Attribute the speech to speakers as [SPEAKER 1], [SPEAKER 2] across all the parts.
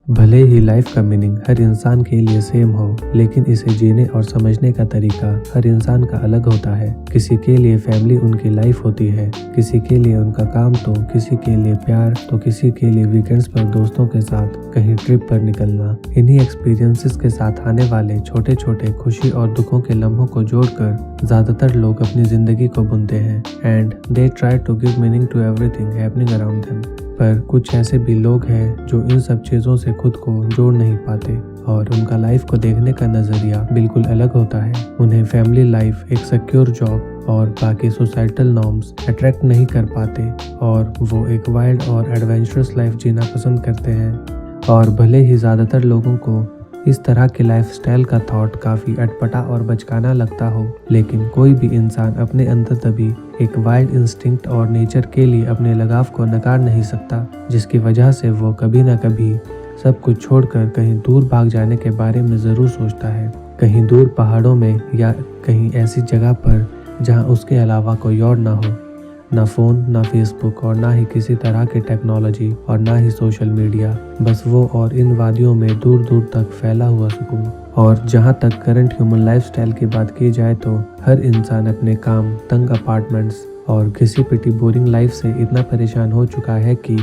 [SPEAKER 1] भले ही लाइफ का मीनिंग हर इंसान के लिए सेम हो, लेकिन इसे जीने और समझने का तरीका हर इंसान का अलग होता है। किसी के लिए फैमिली उनकी लाइफ होती है, किसी के लिए उनका काम, तो किसी के लिए प्यार, तो किसी के लिए वीकेंड्स पर दोस्तों के साथ कहीं ट्रिप पर निकलना। इन्हीं एक्सपीरियंसेस के साथ आने वाले छोटे छोटे खुशी और दुखों के लम्हों को जोड़कर ज्यादातर लोग अपनी जिंदगी को बुनते हैं and they try to give meaning to everything happening around them. पर कुछ ऐसे भी लोग हैं जो इन सब चीज़ों से खुद को जोड़ नहीं पाते और उनका लाइफ को देखने का नज़रिया बिल्कुल अलग होता है। उन्हें फैमिली लाइफ, एक सिक्योर जॉब और बाकी सोसाइटल नॉर्म्स अट्रैक्ट नहीं कर पाते और वो एक वाइल्ड और एडवेंचरस लाइफ जीना पसंद करते हैं। और भले ही ज़्यादातर लोगों को इस तरह के लाइफस्टाइल का थॉट काफ़ी अटपटा और बचकाना लगता हो, लेकिन कोई भी इंसान अपने अंदर तभी एक वाइल्ड इंस्टिंक्ट और नेचर के लिए अपने लगाव को नकार नहीं सकता, जिसकी वजह से वो कभी ना कभी सब कुछ छोड़कर कहीं दूर भाग जाने के बारे में ज़रूर सोचता है। कहीं दूर पहाड़ों में या कहीं ऐसी जगह पर जहाँ उसके अलावा कोई और ना हो, ना फ़ोन, ना फेसबुक और ना ही किसी तरह की टेक्नोलॉजी और ना ही सोशल मीडिया। बस वो और इन वादियों में दूर दूर तक फैला हुआ सुकून। और जहाँ तक करंट ह्यूमन लाइफस्टाइल की बात की जाए तो हर इंसान अपने काम, तंग अपार्टमेंट्स और घिसी पिटी बोरिंग लाइफ से इतना परेशान हो चुका है कि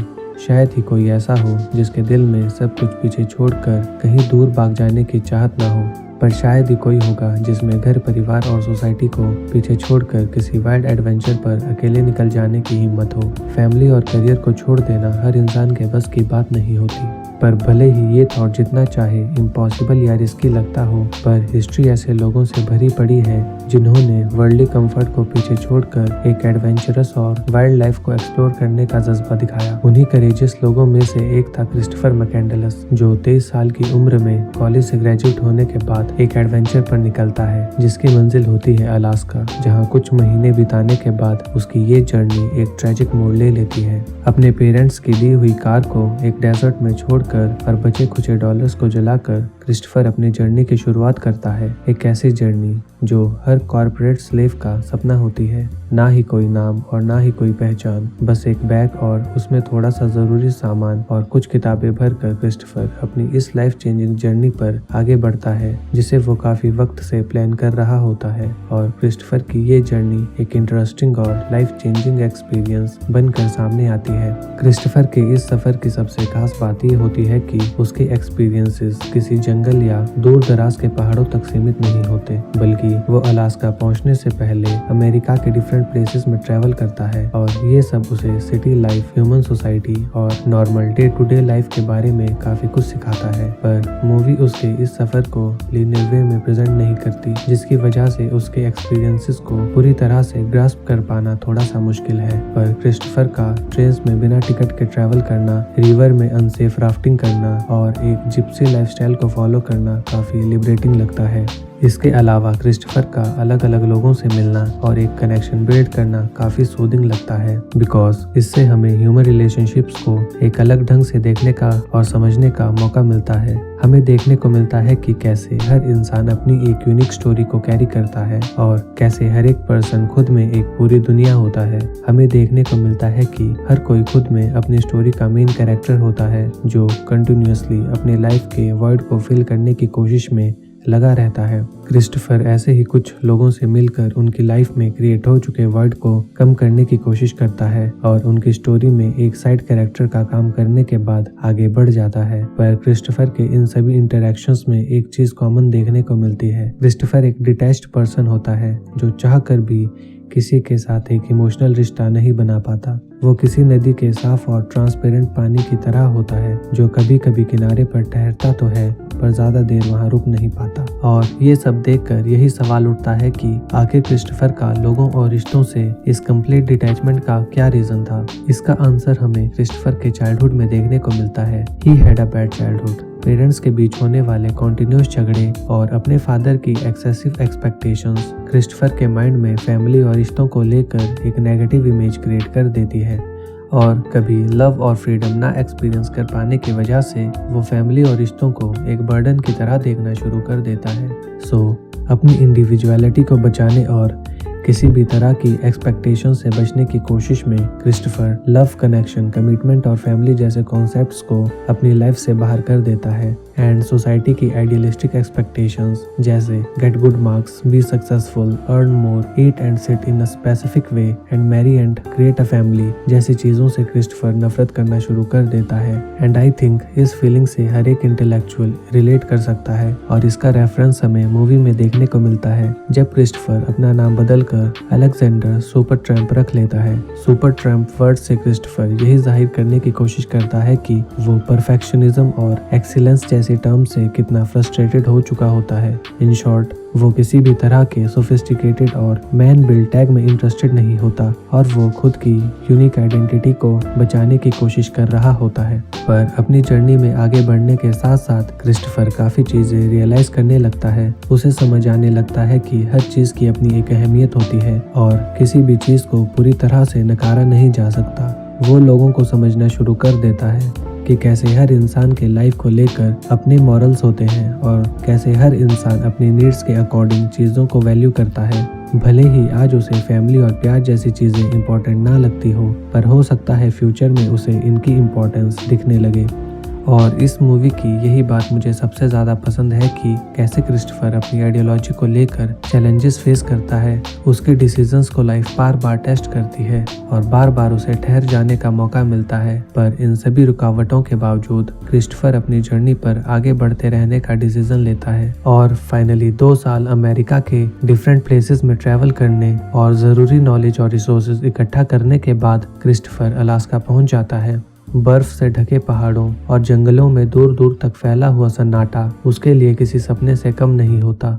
[SPEAKER 1] शायद ही कोई ऐसा हो जिसके दिल में सब कुछ पीछे छोड़कर कहीं दूर भाग जाने की चाहत ना हो। पर शायद ही कोई होगा जिसमें घर, परिवार और सोसाइटी को पीछे छोड़कर किसी वाइल्ड एडवेंचर पर अकेले निकल जाने की हिम्मत हो। फैमिली और करियर को छोड़ देना हर इंसान के बस की बात नहीं होती, पर भले ही ये थॉट जितना चाहे इम्पॉसिबल या रिस्की लगता हो, पर हिस्ट्री ऐसे लोगों से भरी पड़ी है जिन्होंने वर्ल्डली कंफर्ट को पीछे छोड़कर एक एडवेंचरस और वाइल्ड लाइफ को एक्सप्लोर करने का जज्बा दिखाया। उन्हीं करेजियस लोगों में से एक था क्रिस्टोफर मैकेंडलस, जो 23 साल की उम्र में कॉलेज से ग्रेजुएट होने के बाद एक एडवेंचर पर निकलता है जिसकी मंजिल होती है अलास्का, जहाँ कुछ महीने बिताने के बाद उसकी ये जर्नी एक ट्रेजिक मोड़ ले लेती है। अपने पेरेंट्स की दी हुई कार को एक डेजर्ट में छोड़कर और बचे खुचे डॉलर्स को जलाकर क्रिस्टोफर अपनी जर्नी की शुरुआत करता है। एक ऐसी जर्नी जो हर कॉर्पोरेट स्लेव का सपना होती है। ना ही कोई नाम और ना ही कोई पहचान, बस एक बैग और उसमें थोड़ा सा जरूरी सामान और कुछ किताबें भरकर क्रिस्टोफर अपनी इस लाइफ चेंजिंग जर्नी पर आगे बढ़ता है, जिसे वो काफी वक्त से प्लान कर रहा होता है। और क्रिस्टोफर की ये जर्नी एक इंटरेस्टिंग और लाइफ चेंजिंग एक्सपीरियंस बनकर सामने आती है। क्रिस्टोफर के इस सफर की सबसे खास बात ये होती है कि उसके एक्सपीरियंसेस किसी जंगल या दूर दराज के पहाड़ों तक सीमित नहीं होते, बल्कि वो अलास्का पहुंचने से पहले अमेरिका के डिफरेंट प्लेसेस में ट्रैवल करता है। और ये सब उसे सिटी लाइफ, ह्यूमन सोसाइटी और normal day to day life के बारे में काफी कुछ सिखाता है। पर मूवी उसके इस सफर को लीनियर वे में प्रेजेंट नहीं करती, जिसकी वजह से उसके एक्सपीरियंसेस को पूरी तरह से ग्रास्प कर पाना थोड़ा सा मुश्किल है। पर क्रिस्टोफर का ट्रेन्स में बिना टिकट के ट्रैवल करना, रिवर में अनसेफ राफ्टिंग करना और एक जिप्सी लाइफस्टाइल को फॉलो करना काफी लिबरेटिंग लगता है। इसके अलावा क्रिस्टोफर का अलग अलग लोगों से मिलना और एक कनेक्शन बिल्ड करना काफी सूदिंग लगता है, बिकॉज इससे हमें ह्यूमन रिलेशनशिप्स को एक अलग ढंग से देखने का और समझने का मौका मिलता है। हमें देखने को मिलता है कि कैसे हर इंसान अपनी एक यूनिक स्टोरी को कैरी करता है और कैसे हर एक पर्सन खुद में एक पूरी दुनिया होता है। हमें देखने को मिलता है कि हर कोई खुद में अपनी स्टोरी का मेन कैरेक्टर होता है, जो कंटिन्यूअसली अपनी लाइफ के वर्ड को फिल करने की कोशिश में लगा रहता है। क्रिस्टोफर ऐसे ही कुछ लोगों से मिलकर उनकी लाइफ में क्रिएट हो चुके वर्ड को कम करने की कोशिश करता है और उनकी स्टोरी में एक साइड कैरेक्टर का काम करने के बाद आगे बढ़ जाता है। पर क्रिस्टोफर के इन सभी इंटरेक्शंस में एक चीज कॉमन देखने को मिलती है। क्रिस्टोफर एक डिटैच्ड पर्सन होता है जो चाह कर भी किसी के साथ एक इमोशनल रिश्ता नहीं बना पाता। वो किसी नदी के साफ और ट्रांसपेरेंट पानी की तरह होता है जो कभी कभी किनारे पर ठहरता तो है, पर ज्यादा देर वहाँ रुक नहीं पाता। और ये सब देखकर यही सवाल उठता है कि आखिर क्रिस्टोफर का लोगों और रिश्तों से इस कंप्लीट डिटैचमेंट का क्या रीजन था। इसका आंसर हमें क्रिस्टोफर के चाइल्डहुड में देखने को मिलता है। He had a bad childhood. Parents के बीच होने वाले कॉन्टिन्यूस झगड़े और अपने फादर की एक्सेसिव एक्सपेक्टेशंस क्रिस्टोफर के माइंड में फैमिली और रिश्तों को लेकर एक नेगेटिव इमेज क्रिएट कर देती है। और कभी लव और फ्रीडम ना एक्सपीरियंस कर पाने की वजह से वो फैमिली और रिश्तों को एक बर्डन की तरह देखना शुरू कर देता है। अपनी इंडिविजुअलिटी को बचाने और किसी भी तरह की एक्सपेक्टेशन से बचने की कोशिश में क्रिस्टोफर लव, कनेक्शन, कमिटमेंट और फैमिली जैसे कॉन्सेप्ट्स को अपनी लाइफ से बाहर कर देता है एंड सोसाइटी की आइडियलिस्टिक एक्सपेक्टेशंस जैसे get good marks, be successful, earn more, eat and sit in a specific way and marry and create a family जैसी चीजों से क्रिस्टोफर नफरत करना शुरू कर देता है। एंड आई थिंक इस फीलिंग से हर एक इंटेलेक्चुअल रिलेट कर सकता है और इसका रेफरेंस हमें मूवी में देखने को मिलता है जब क्रिस्टोफर अपना नाम बदलकर अलेक्जेंडर सुपर ट्रैम्प रख लेता है। सुपर ट्रैम्प वर्ड से क्रिस्टोफर यही जाहिर करने की कोशिश करता है कि वो परफेक्शनिज्म और एक्सीलेंस जैसे टर्म से कितना फ्रस्ट्रेटेड हो चुका होता है। इन शॉर्ट, वो किसी भी तरह के सोफिस्टिकेटेड और मैन बिल्ड टैग में इंटरेस्टेड नहीं होता और वो खुद की यूनिक आइडेंटिटी को बचाने की कोशिश कर रहा होता है। पर अपनी जर्नी में आगे बढ़ने के साथ साथ क्रिस्टोफर काफी चीजें रियलाइज करने लगता है। उसे समझ आने लगता है कि हर चीज की अपनी एक अहमियत होती है और किसी भी चीज को पूरी तरह से नकारा नहीं जा सकता। वो लोगों को समझना शुरू कर देता है कि कैसे हर इंसान के लाइफ को लेकर अपने मॉरल्स होते हैं और कैसे हर इंसान अपनी नीड्स के अकॉर्डिंग चीज़ों को वैल्यू करता है। भले ही आज उसे फैमिली और प्यार जैसी चीज़ें इंपॉर्टेंट ना लगती हो, पर हो सकता है फ्यूचर में उसे इनकी इम्पोर्टेंस दिखने लगे। और इस मूवी की यही बात मुझे सबसे ज़्यादा पसंद है कि कैसे क्रिस्टोफर अपनी आइडियोलॉजी को लेकर चैलेंजेस फेस करता है। उसके डिसीजंस को लाइफ बार बार टेस्ट करती है और बार बार उसे ठहर जाने का मौका मिलता है, पर इन सभी रुकावटों के बावजूद क्रिस्टोफर अपनी जर्नी पर आगे बढ़ते रहने का डिसीजन लेता है और फाइनली 2 साल अमेरिका के डिफरेंट प्लेसेस में ट्रैवल करने और ज़रूरी नॉलेज और रिसोर्सेज इकट्ठा करने के बाद क्रिस्टोफर अलास्का पहुंच जाता है। बर्फ से ढके पहाड़ों और जंगलों में दूर दूर तक फैला हुआ सन्नाटा उसके लिए किसी सपने से कम नहीं होता।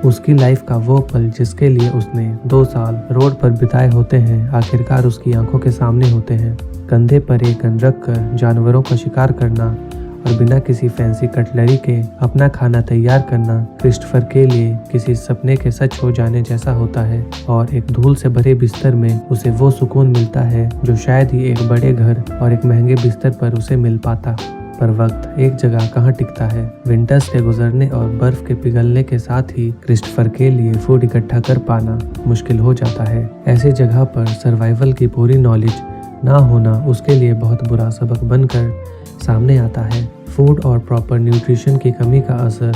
[SPEAKER 1] उसकी लाइफ का वो पल जिसके लिए उसने 2 साल रोड पर बिताए होते हैं आखिरकार उसकी आंखों के सामने होते हैं। कंधे पर एक गन रख कर जानवरों का शिकार करना और बिना किसी फैंसी कटलरी के अपना खाना तैयार करना क्रिस्टोफर के लिए किसी सपने के सच हो जाने जैसा होता है और एक धूल से भरे बिस्तर में उसे वो सुकून मिलता है जो शायद ही एक बड़े घर और एक महंगे बिस्तर पर उसे मिल पाता। पर वक्त एक जगह कहाँ टिकता है। विंटर्स के गुजरने और बर्फ के पिघलने के साथ ही क्रिस्टोफर के लिए फूड इकट्ठा कर पाना मुश्किल हो जाता है। ऐसी जगह पर सर्वाइवल की पूरी नॉलेज ना होना उसके लिए बहुत बुरा सबक बनकर सामने आता है। फूड और प्रॉपर न्यूट्रिशन की कमी का असर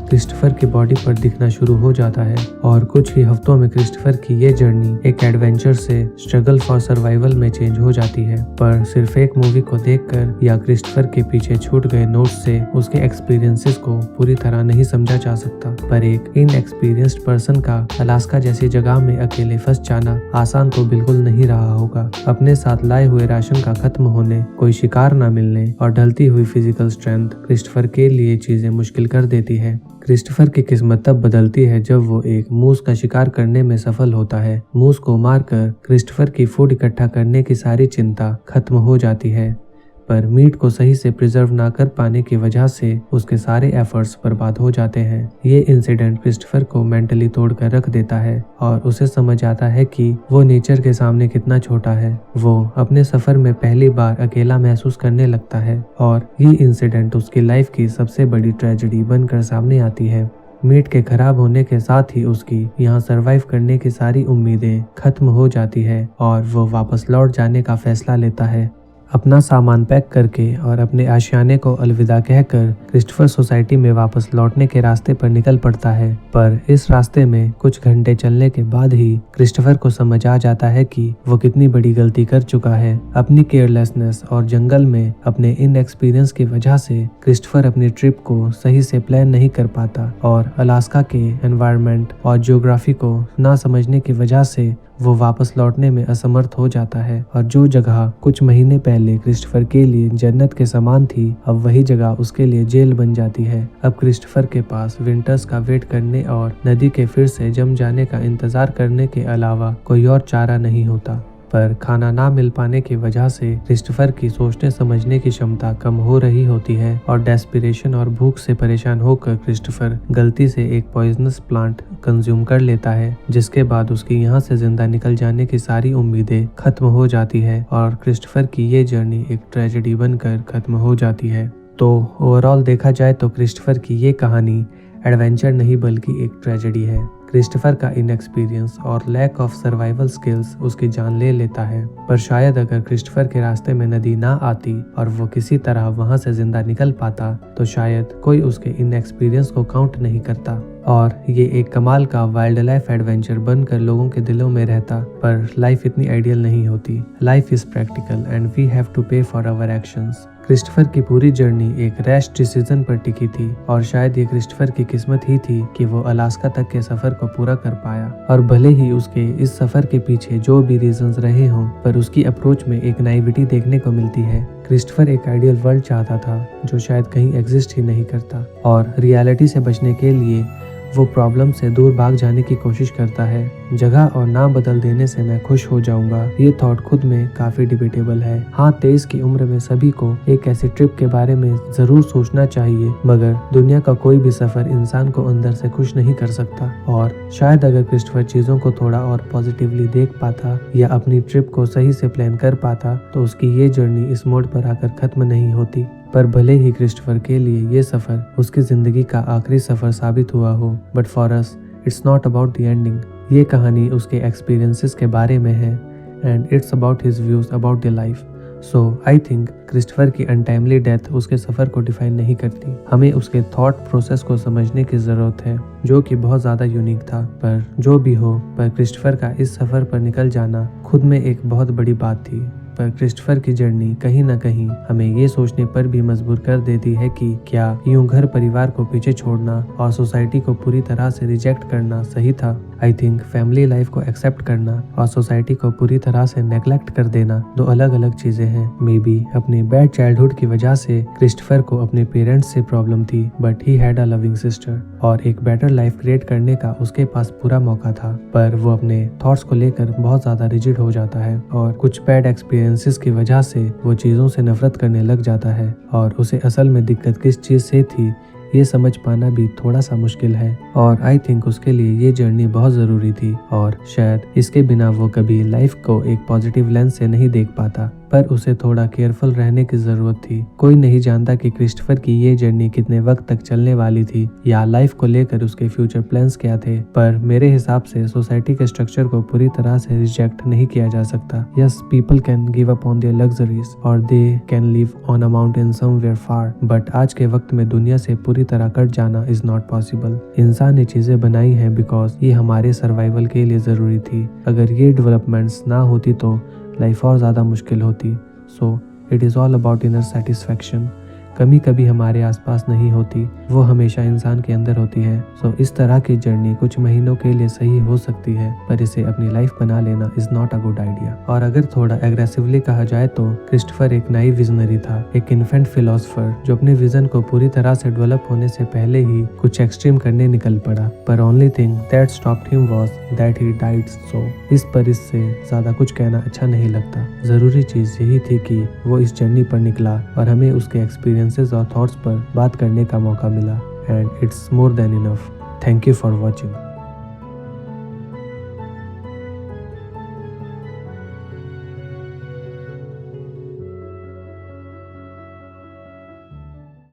[SPEAKER 1] क्रिस्टोफर की बॉडी पर दिखना शुरू हो जाता है और कुछ ही हफ्तों में क्रिस्टोफर की ये जर्नी एक एडवेंचर से स्ट्रगल फॉर सर्वाइवल में चेंज हो जाती है। पर सिर्फ एक मूवी को देखकर या क्रिस्टोफर के पीछे छूट गए नोट्स से उसके एक्सपीरियंसेस को पूरी तरह नहीं समझा जा सकता। पर एक इनएक्सपीरियंस्ड पर्सन का अलास्का जैसी जगह में अकेले फंस जाना आसान तो बिल्कुल नहीं रहा होगा। अपने साथ लाए हुए राशन का खत्म होने, कोई शिकार न मिलने और ढलती हुई फिजिकल स्ट्रेंथ क्रिस्टोफर के लिए चीजें मुश्किल कर देती है। क्रिस्टोफर की किस्मत तब बदलती है जब वो एक मूस का शिकार करने में सफल होता है। मूस को मारकर क्रिस्टोफर की फूड इकट्ठा करने की सारी चिंता खत्म हो जाती है, पर मीट को सही से प्रिजर्व ना कर पाने की वजह से उसके सारे एफर्ट्स बर्बाद हो जाते हैं। ये इंसिडेंट क्रिस्टोफर को मेंटली तोड़कर रख देता है और उसे समझ आता है कि वो नेचर के सामने कितना छोटा है। वो अपने सफर में पहली बार अकेला महसूस करने लगता है और ये इंसिडेंट उसकी लाइफ की सबसे बड़ी ट्रेजेडी बनकर सामने आती है। मीट के खराब होने के साथ ही उसकी यहाँ सरवाइव करने की सारी उम्मीदें खत्म हो जाती है और वो वापस लौट जाने का फैसला लेता है। अपना सामान पैक करके और अपने आशियाने को अलविदा कहकर क्रिस्टोफर सोसाइटी में वापस लौटने के रास्ते पर निकल पड़ता है। पर इस रास्ते में कुछ घंटे चलने के बाद ही क्रिस्टोफर को समझ आ जाता है कि वो कितनी बड़ी गलती कर चुका है। अपनी केयरलेसनेस और जंगल में अपने इनएक्सपीरियंस की वजह से क्रिस्टोफर अपनी ट्रिप को सही से प्लान नहीं कर पाता और अलास्का के एनवायरनमेंट और जियोग्राफी को ना समझने की वजह से वो वापस लौटने में असमर्थ हो जाता है और जो जगह कुछ महीने पहले क्रिस्टोफर के लिए जन्नत के समान थी, अब वही जगह उसके लिए जेल बन जाती है। अब क्रिस्टोफर के पास विंटर्स का वेट करने और नदी के फिर से जम जाने का इंतजार करने के अलावा कोई और चारा नहीं होता। पर खाना ना मिल पाने की वजह से क्रिस्टोफर की सोचने समझने की क्षमता कम हो रही होती है और डेस्पिरेशन और भूख से परेशान होकर क्रिस्टोफर गलती से एक पॉइजनस प्लांट कंज्यूम कर लेता है, जिसके बाद उसकी यहाँ से जिंदा निकल जाने की सारी उम्मीदें खत्म हो जाती है और क्रिस्टोफर की ये जर्नी एक ट्रेजेडी बनकर खत्म हो जाती है। तो ओवरऑल देखा जाए तो क्रिस्टोफर की ये कहानी एडवेंचर नहीं बल्कि एक ट्रेजेडी है। क्रिस्टोफर का इनएक्सपीरियंस और लैक ऑफ सर्वाइवल स्किल्स उसकी जान ले लेता है। पर शायद अगर क्रिस्टोफर के रास्ते में नदी ना आती और वो किसी तरह वहां से जिंदा निकल पाता तो शायद कोई उसके इनएक्सपीरियंस को काउंट नहीं करता और ये एक कमाल का वाइल्ड लाइफ एडवेंचर बनकर लोगों के दिलों में रहता। पर लाइफ इतनी आइडियल नहीं होती। Life is practical and we have to pay for our actions. Christopher की पूरी जर्नी एक रैश डिसीजन पर टिकी थी और शायद ये क्रिस्टोफर की किस्मत ही थी कि वो अलास्का तक के सफर को पूरा कर पाया। और भले ही उसके इस सफर के पीछे जो भी रीजंस रहे हों, पर उसकी अप्रोच में एक नाइविटी देखने को मिलती है। क्रिस्टोफर एक आइडियल वर्ल्ड चाहता था जो शायद कहीं एग्जिस्ट ही नहीं करता और रियलिटी से बचने के लिए वो प्रॉब्लम से दूर भाग जाने की कोशिश करता है। जगह और नाम बदल देने से मैं खुश हो जाऊंगा, ये थॉट खुद में काफी डिबेटेबल है। हाँ, 23 की उम्र में सभी को एक ऐसी ट्रिप के बारे में जरूर सोचना चाहिए, मगर दुनिया का कोई भी सफर इंसान को अंदर से खुश नहीं कर सकता। और शायद अगर क्रिस्टोफर चीजों को थोड़ा और पॉजिटिवली देख पाता या अपनी ट्रिप को सही से प्लान कर पाता तो उसकी ये जर्नी इस मोड पर आकर खत्म नहीं होती। पर भले ही क्रिस्टोफर के लिए ये सफर उसकी जिंदगी का आखिरी सफर साबित हुआ हो, but for us it's not about the ending. ये कहानी उसके एक्सपीरियंसेस के बारे में है and it's about his views about the life. So I think Christopher की अनटाइमली डेथ उसके सफर को डिफाइन नहीं करती। हमें उसके थॉट प्रोसेस को समझने की जरूरत है जो कि बहुत ज्यादा यूनिक था। पर जो भी हो, पर क्रिस्टोफर का इस सफर पर निकल जाना खुद में एक बहुत बड़ी बात थी। पर क्रिस्टोफर की जर्नी कहीं ना कहीं हमें ये सोचने पर भी मजबूर कर देती है कि क्या यूं घर परिवार को पीछे छोड़ना और सोसाइटी को पूरी तरह से रिजेक्ट करना सही था। आई थिंक फैमिली लाइफ को एक्सेप्ट करना और सोसाइटी को पूरी तरह से नेग्लेक्ट कर देना दो अलग अलग चीजें हैं। मे बी अपने बैड चाइल्डहुड की वजह से क्रिस्टोफर को अपने पेरेंट्स से प्रॉब्लम थी, but he had a loving sister और एक बेटर लाइफ क्रिएट करने का उसके पास पूरा मौका था। पर वो अपने थॉट्स को लेकर बहुत ज्यादा रिजिड हो जाता है और कुछ बैड एक्सपीरियंसेस की वजह से वो चीजों से नफरत करने लग जाता है और उसे असल में दिक्कत किस चीज से थी ये समझ पाना भी थोड़ा सा मुश्किल है। और आई थिंक उसके लिए ये जर्नी बहुत ज़रूरी थी और शायद इसके बिना वो कभी लाइफ को एक पॉजिटिव लेंस से नहीं देख पाता। पर उसे थोड़ा केयरफुल रहने की जरूरत थी। कोई नहीं जानता कि क्रिस्टोफर की ये जर्नी कितने वक्त तक चलने वाली थी या लाइफ को लेकर उसके फ्यूचर प्लान्स क्या थे। पर मेरे हिसाब से सोसाइटी के स्ट्रक्चर को पूरी तरह से रिजेक्ट नहीं किया जा सकता। Yes, people can give up on their luxuries और they can live on a mountain somewhere far, but आज के वक्त में दुनिया से पूरी तरह कट जाना इज नॉट पॉसिबल। इंसान ने चीजें बनाई हैं बिकॉज ये हमारे सर्वाइवल के लिए जरूरी थी। अगर ये डेवलपमेंट्स ना होती तो लाइफ और ज़्यादा मुश्किल होती। So it is all about inner satisfaction. कमी कभी हमारे आसपास नहीं होती, वो हमेशा इंसान के अंदर होती है। सो इस तरह की जर्नी कुछ महीनों के लिए सही हो सकती है, पर इसे अपनी लाइफ बना लेना is not a good idea. और अगर थोड़ा एग्रेसिवली कहा जाए तो क्रिस्टोफर एक नई विजनरी था, एक इन्फेंट फिलोसोफर जो अपने विजन को पूरी तरह से डेवलप होने से पहले ही कुछ एक्सट्रीम करने निकल पड़ा। पर only thing that stopped him was that he died. So इस पर इससे ज्यादा कुछ कहना अच्छा नहीं लगता। जरूरी चीज यही थी कि वो इस जर्नी पर निकला और हमें उसके एक्सपीरियंसेस और थॉट्स पर बात करने का मौका मिला। And it's more than enough. Thank you for watching.